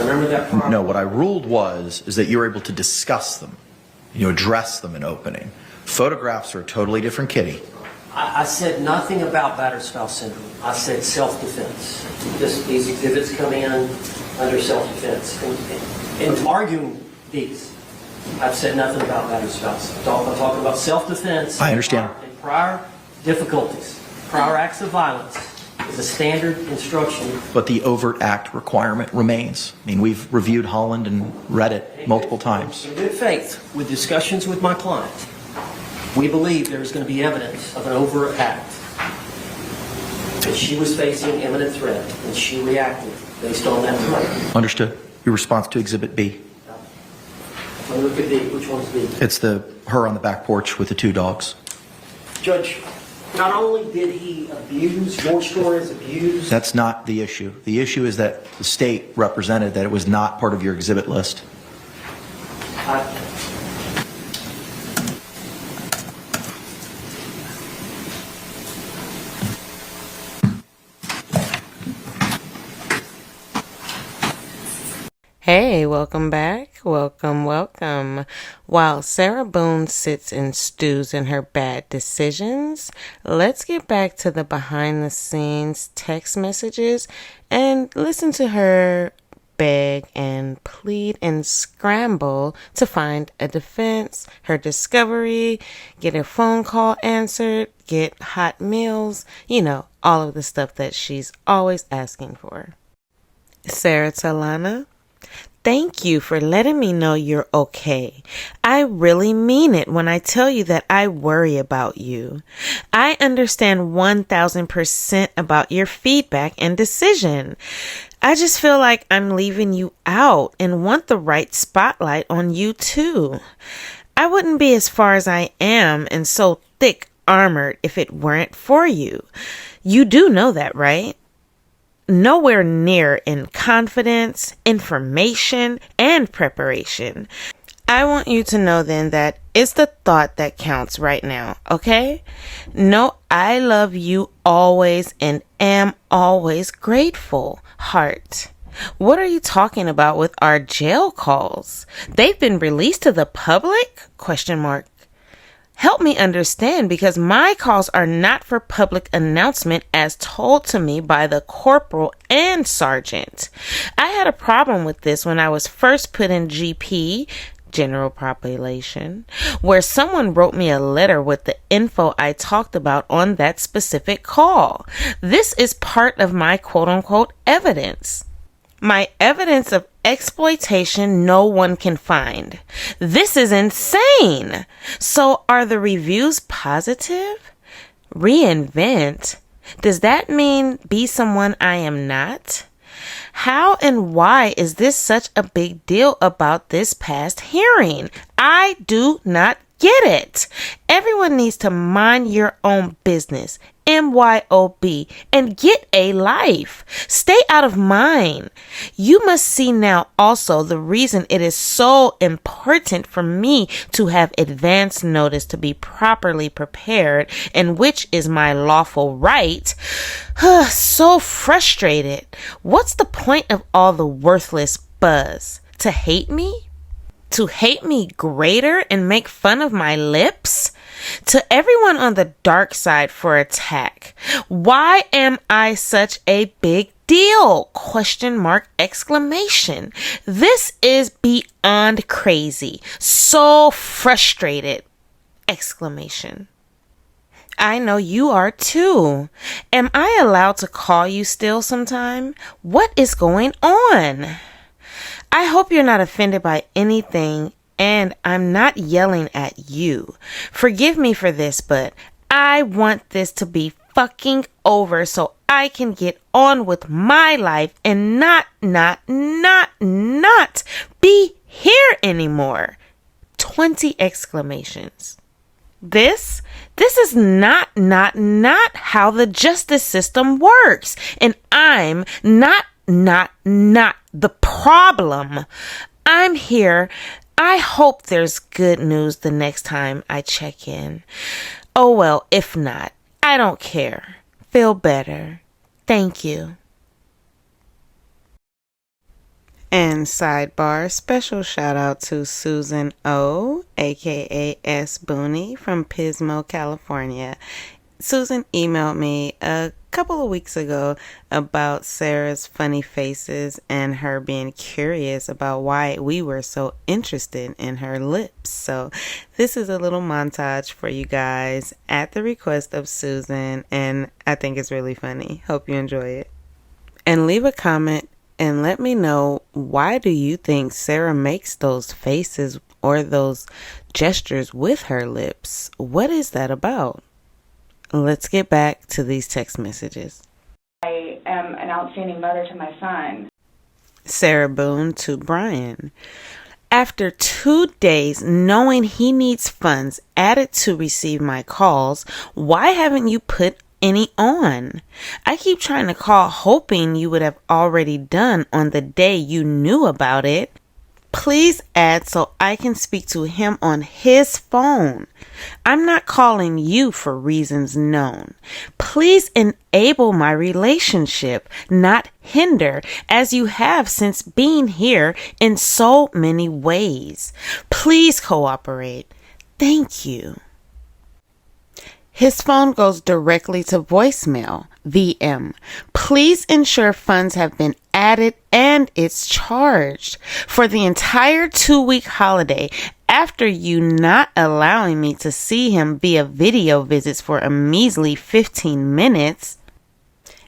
Remember that problem? No, what I ruled is that you were able to discuss them. You address them in opening. Photographs are a totally different kitty. I said nothing about battered spouse syndrome. I said self-defense. These exhibits come in under self-defense. In arguing these, I've said nothing about battered spouse. I'm talking about self-defense. I understand. And prior difficulties, prior acts of violence is a standard instruction. But the overt act requirement remains. I mean, we've reviewed Holland and read it multiple times. In good faith, with discussions with my client, we believe there is going to be evidence of an overt act. That she was facing imminent threat, and she reacted based on that threat. Understood. Your response to Exhibit B? Let me look at B. Which one's B? It's her on the back porch with the 2 dogs. Judge, not only did he abuse, your story is abused. That's not the issue. The issue is that the state represented that it was not part of your exhibit list. Hey, welcome back. Welcome. While Sarah Boone sits and stews in her bad decisions, let's get back to the behind-the-scenes text messages and listen to her beg and plead and scramble to find a defense, her discovery, get a phone call answered, get hot meals, all of the stuff that she's always asking for. Sarah to Lana. Thank you for letting me know you're okay. I really mean it when I tell you that I worry about you. I understand 1000% about your feedback and decision. I just feel like I'm leaving you out and want the right spotlight on you too. I wouldn't be as far as I am and so thick armored if it weren't for you. You do know that, right? Nowhere near in confidence, information, and preparation. I want you to know then that it's the thought that counts right now, okay? No, I love you always and am always grateful, heart. What are you talking about with our jail calls? They've been released to the public? ? Help me understand, because my calls are not for public announcement as told to me by the corporal and sergeant. I had a problem with this when I was first put in GP, general population, where someone wrote me a letter with the info I talked about on that specific call. This is part of my quote-unquote evidence. My evidence of exploitation no one can find. This is insane. So are the reviews positive? Reinvent? Does that mean be someone I am not? How and why is this such a big deal about this past hearing? I do not get it. Everyone needs to mind your own business. MYOB, and get a life. Stay out of mine. You must see now also the reason it is so important for me to have advance notice to be properly prepared, and which is my lawful right. So frustrated. What's the point of all the worthless buzz? To hate me? To hate me greater and make fun of my lips? To everyone on the dark side for attack. Why am I such a big deal? ? This is beyond crazy. So frustrated! ! I know you are too. Am I allowed to call you still sometime? What is going on? I hope you're not offended by anything, and I'm not yelling at you. Forgive me for this, but I want this to be fucking over so I can get on with my life and not be here anymore. 20 exclamations. This is not how the justice system works, and I'm not the problem. I'm here. I hope there's good news the next time I check in. Oh well, if not, I don't care. Feel better. Thank you. And sidebar, special shout out to Susan O, aka S Booney from Pismo, California. Susan emailed me a couple of weeks ago about Sarah's funny faces and her being curious about why we were so interested in her lips. So this is a little montage for you guys at the request of Susan, and I think it's really funny. Hope you enjoy it. And leave a comment and let me know, why do you think Sarah makes those faces or those gestures with her lips? What is that about? Let's get back to these text messages. I am an outstanding mother to my son. Sarah Boone to Brian. After 2 days knowing he needs funds added to receive my calls, why haven't you put any on? I keep trying to call hoping you would have already done on the day you knew about it. Please add so I can speak to him on his phone. I'm not calling you for reasons known. Please enable my relationship, not hinder, as you have since being here in so many ways. Please cooperate. Thank you. His phone goes directly to voicemail, VM. Please ensure funds have been added and it's charged. For the entire 2-week holiday, after you not allowing me to see him via video visits for a measly 15 minutes,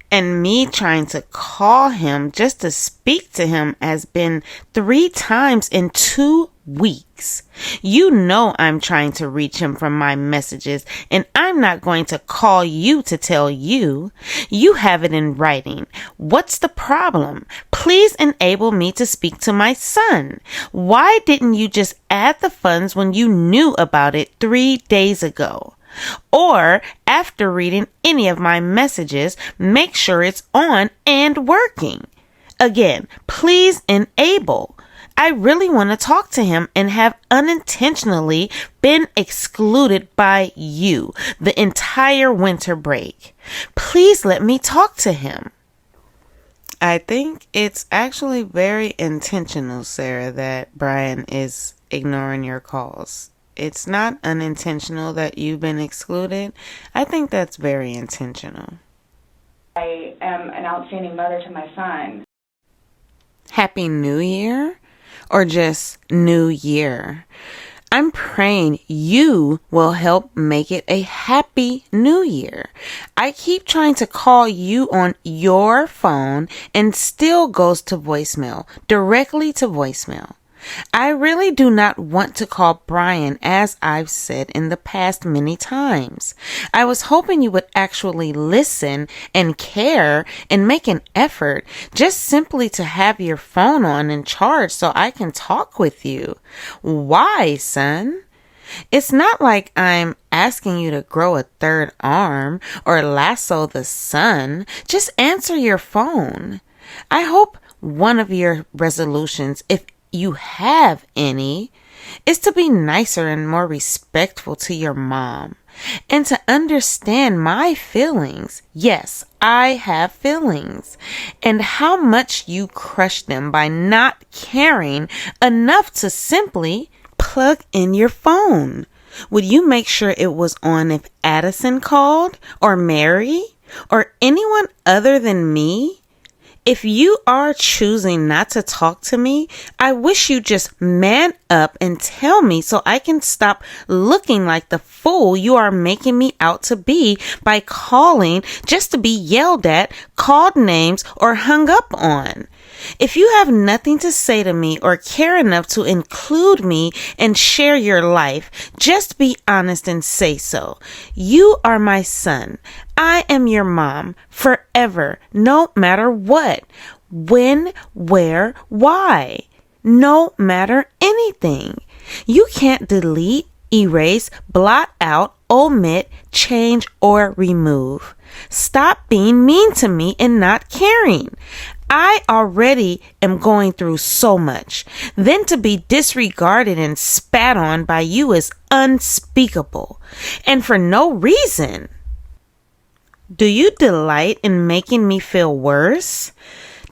and me trying to call him just to speak to him has been 3 times in 2 weeks. You know I'm trying to reach him from my messages, and I'm not going to call you to tell you. You have it in writing. What's the problem? Please enable me to speak to my son. Why didn't you just add the funds when you knew about it 3 days ago? Or after reading any of my messages, make sure it's on and working. Again, please enable. I really want to talk to him and have unintentionally been excluded by you the entire winter break. Please let me talk to him. I think it's actually very intentional, Sarah, that Brian is ignoring your calls. It's not unintentional that you've been excluded. I think that's very intentional. I am an outstanding mother to my son. Happy New Year? Or just New Year? I'm praying you will help make it a happy New Year. I keep trying to call you on your phone and still goes to voicemail, directly to voicemail. I really do not want to call Brian, as I've said in the past many times. I was hoping you would actually listen and care and make an effort just simply to have your phone on and charged so I can talk with you. Why, son? It's not like I'm asking you to grow a third arm or lasso the sun. Just answer your phone. I hope one of your resolutions, if you have any, is to be nicer and more respectful to your mom and to understand my feelings. Yes, I have feelings, and how much you crush them by not caring enough to simply plug in your phone. Would you make sure it was on if Addison called, or Mary, or anyone other than me? If you are choosing not to talk to me, I wish you just man up and tell me so I can stop looking like the fool you are making me out to be by calling just to be yelled at, called names, or hung up on. If you have nothing to say to me or care enough to include me and share your life, just be honest and say so. You are my son. I am your mom forever, no matter what, when, where, why, no matter anything. You can't delete, erase, blot out, omit, change, or remove. Stop being mean to me and not caring. I already am going through so much. Then to be disregarded and spat on by you is unspeakable, and for no reason. Do you delight in making me feel worse?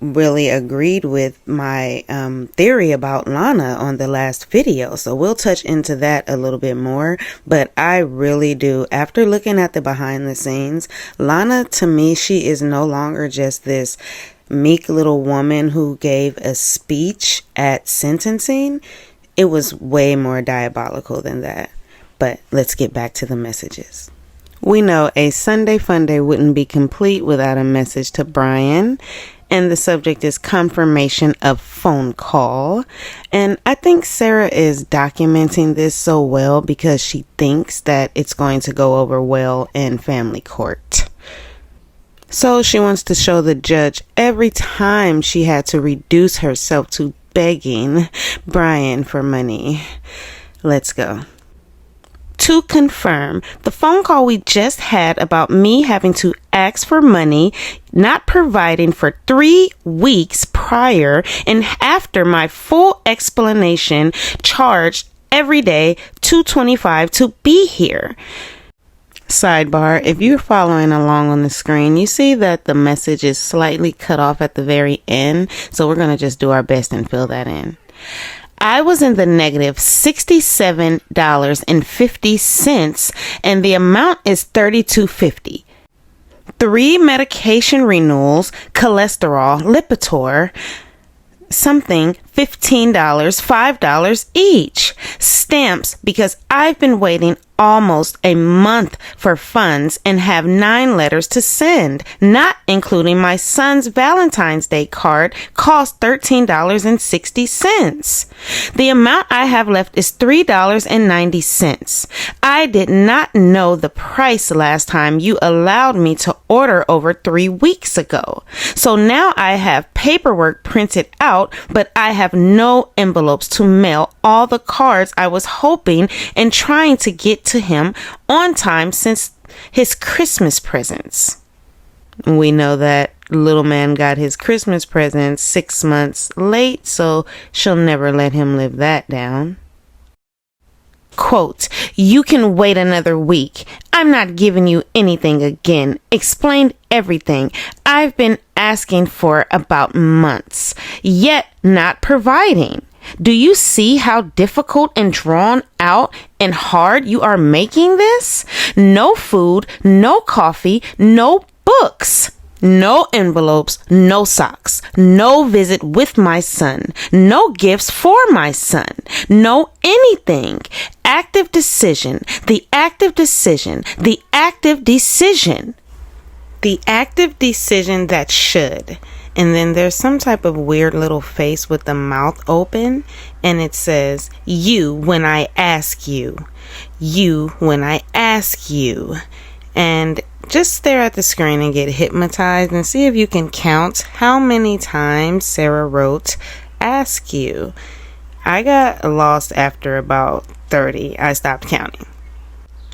really agreed with my theory about Lana on the last video. So we'll touch into that a little bit more. But I really do. After looking at the behind the scenes, Lana, to me, she is no longer just this meek little woman who gave a speech at sentencing. It was way more diabolical than that. But let's get back to the messages. We know a Sunday Fun Day wouldn't be complete without a message to Brian. And the subject is confirmation of phone call. And I think Sarah is documenting this so well because she thinks that it's going to go over well in family court. So she wants to show the judge every time she had to reduce herself to begging Brian for money. Let's go. To confirm, the phone call we just had about me having to ask for money, not providing for 3 weeks prior and after my full explanation, charged every day $225 to be here. Sidebar, if you're following along on the screen, you see that the message is slightly cut off at the very end. So we're going to just do our best and fill that in. I was in the negative $67.50 and the amount is $32.50. 3 medication renewals, cholesterol, Lipitor, something, $15, $5 each. Stamps because I've been waiting almost a month for funds and have 9 letters to send, not including my son's Valentine's Day card, cost $13.60. The amount I have left is $3.90. I did not know the price last time you allowed me to order over 3 weeks ago. So now I have paperwork printed out, but I have no envelopes to mail all the cards I was hoping and trying to get to him on time since his Christmas presents. We know that little man got his Christmas presents 6 months late, so she'll never let him live that down. Quote, you can wait another week. I'm not giving you anything again. Explained everything I've been asking for about months, yet not providing. Do you see how difficult and drawn out and hard you are making this? No food, no coffee, no books, no envelopes, no socks, no visit with my son, no gifts for my son, no anything. Active decision, the active decision, the active decision. The active decision that should. And then there's some type of weird little face with the mouth open. And it says, you when I ask you. You when I ask you. And just stare at the screen and get hypnotized and see if you can count how many times Sarah wrote ask you. I got lost after about 30. I stopped counting.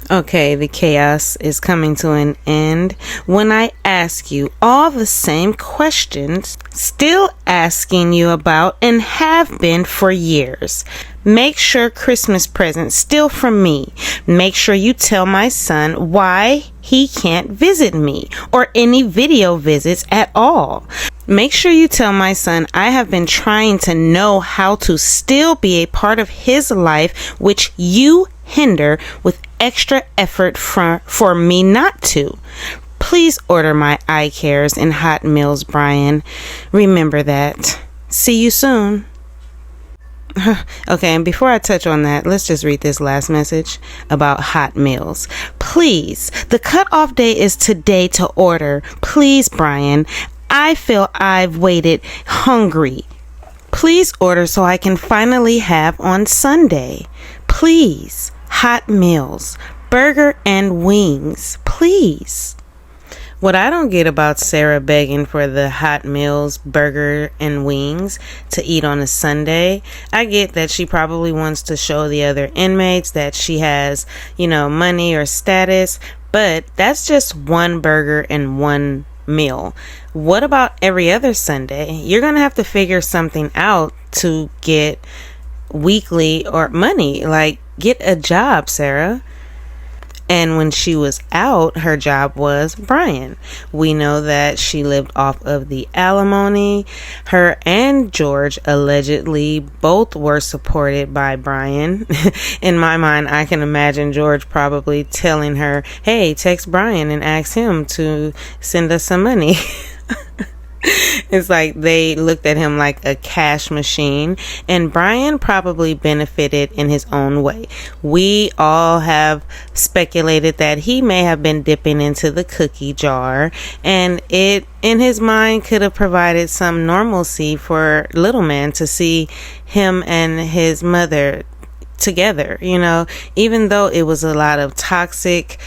Okay, the chaos is coming to an end when I ask you all the same questions, still asking you about and have been for years. Make sure Christmas presents still from me. Make sure you tell my son why he can't visit me or any video visits at all. Make sure you tell my son I have been trying to know how to still be a part of his life, which you hinder with extra effort for me not to. Please order my eye cares and hot meals, Brian. Remember that. See you soon. Okay, and before I touch on that, let's just read this last message about hot meals. Please, the cutoff date is today to order. Please, Brian, I feel I've waited hungry. Please order so I can finally have on Sunday. Please, hot meals, burger and wings, please. What I don't get about Sarah begging for the hot meals, burger, and wings to eat on a Sunday, I get that she probably wants to show the other inmates that she has, money or status, but that's just one burger and one meal. What about every other Sunday? You're going to have to figure something out to get weekly or money. Like, get a job, Sarah. And when she was out, her job was Brian. We know that she lived off of the alimony. Her and George allegedly both were supported by Brian. In my mind, I can imagine George probably telling her, hey, text Brian and ask him to send us some money. It's like they looked at him like a cash machine, and Brian probably benefited in his own way. We all have speculated that he may have been dipping into the cookie jar, and it in his mind could have provided some normalcy for little man to see him and his mother together. You know, even though it was a lot of toxic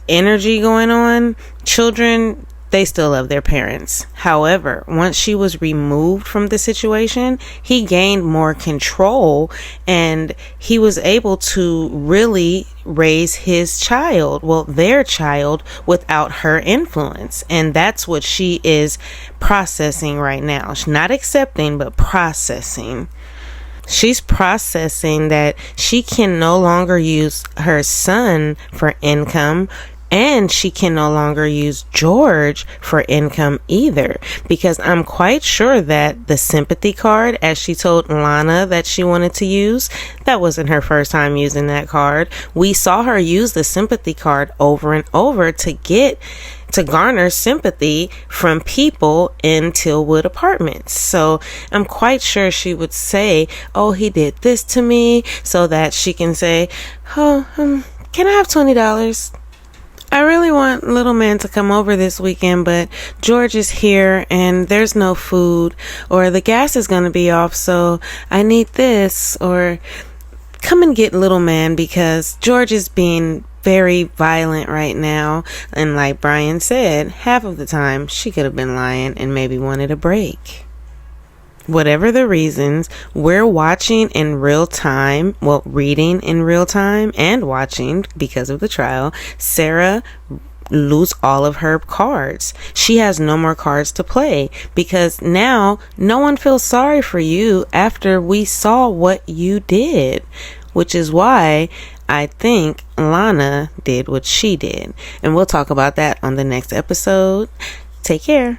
energy going on, children, they still love their parents. However, once she was removed from the situation, he gained more control and he was able to really raise his child, well, their child, without her influence. And that's what she is processing right now. She's not accepting, but processing. She's processing that she can no longer use her son for income, and she can no longer use George for income either, because I'm quite sure that the sympathy card, as she told Lana that she wanted to use, that wasn't her first time using that card. We saw her use the sympathy card over and over to garner sympathy from people in Tillwood Apartments. So I'm quite sure she would say, oh, he did this to me, so that she can say, oh, can I have $20? I really want little man to come over this weekend, but George is here and there's no food, or the gas is going to be off, so I need this, or come and get little man because George is being very violent right now. And like Brian said, half of the time she could have been lying and maybe wanted a break. Whatever the reasons, we're watching in real time, well, reading in real time and watching, because of the trial, Sarah lose all of her cards. She has no more cards to play, because now no one feels sorry for you after we saw what you did, which is why I think Lana did what she did. And we'll talk about that on the next episode. Take care.